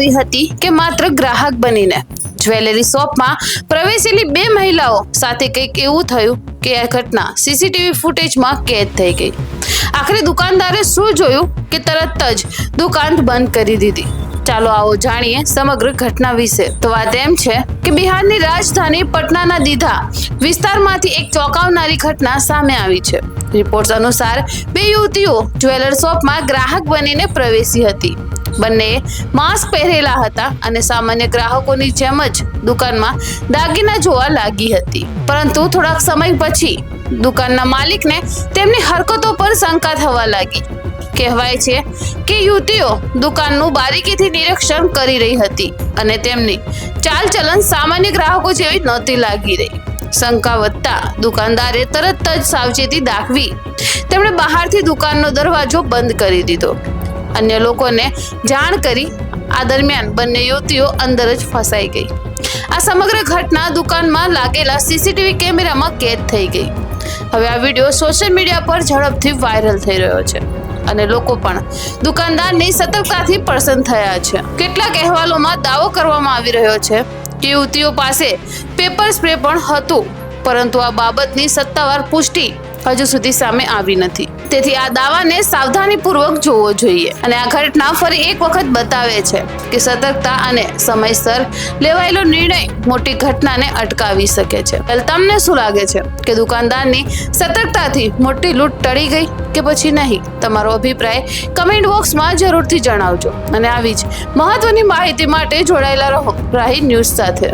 આવી હતી કે માત્ર ગ્રાહક બનીને? જ્વેલરી શોપમાં પ્રવેશેલી બે મહિલાઓ સાથે કંઈક એવું થયું કે આ ઘટના સીસીટીવી ફૂટેજમાં કેદ થઈ ગઈ. આખરે દુકાનદારે શું જોયું કે તરત જ દુકાન બંધ કરી દીધી? ચાલો આવો જાણીએ સમગ્ર ઘટના વિશે. તો વાત એમ છે કે બિહારની રાજધાની પટનાના દીઘા વિસ્તારમાંથી એક ચોંકાવનારી ઘટના સામે આવી છે. રિપોર્ટ્સ અનુસાર બે યુવતીઓ જ્વેલર શોપમાં ગ્રાહક બનીને પ્રવેશી હતી. બંને માસ્ક પહેરેલા હતા અને સામાન્ય ગ્રાહકોની જેમ જ દુકાનમાં દાગીના જોવા લાગી હતી. પરંતુ થોડાક સમય પછી દુકાનના માલિકને તેમની હરકતો પર શંકા થવા લાગી. કહેવાય છે કે યુવતીઓ દુકાનનું બારીકીથી નિરીક્ષણ કરી રહી હતી અને તેમની ચાલચલન સામાન્ય ગ્રાહકો જેવી નહોતી લાગી રહી. શંકા વધતા દુકાનદારે તરત જ સાવચેતી દાખવી તેમણે બહારથી દુકાનનો દરવાજો બંધ કરી દીધો. અન્ય લોકોને જાણ કરી આ દરમિયાન બંને યુવતીઓ અંદર જ ફસાઈ ગઈ. આ સમગ્ર ઘટના દુકાનમાં લાગેલા સીસીટીવી કેમેરામાં કેદ થઈ ગઈ. હવે આ વિડીયો સોશિયલ મીડિયા પર ઝડપથી વાયરલ થઈ રહ્યો છે અને લોકો પણ દુકાનદારની સતર્કતાથી પ્રસન્ન થયા છે. કેટલાક અહેવાલોમાં દાવો કરવામાં આવી રહ્યો છે કે યુવતીઓ પાસે પેપર સ્પ્રે પણ હતું, પરંતુ આ બાબતની સત્તાવાર પુષ્ટિ હજુ સુધી સામે આવી નથી. તેથી આ દાવાને સાવધાનીપૂર્વક જોવો જોઈએ. અને આ ઘટના ફરી એક વખત બતાવે છે કે સતર્કતા અને સમયસર લેવાયેલો નિર્ણય મોટી ઘટનાને અટકાવી શકે છે. તમને શું લાગે છે કે દુકાનદારની સતર્કતાથી મોટી લૂંટ ટળી ગઈ કે પછી નહીં? તમારો અભિપ્રાય કમેન્ટ બોક્સમાં જરૂરથી જણાવજો અને આવી જ મહત્વની માહિતી માટે જોડાયેલા રહો રાહી ન્યૂઝ સાથે.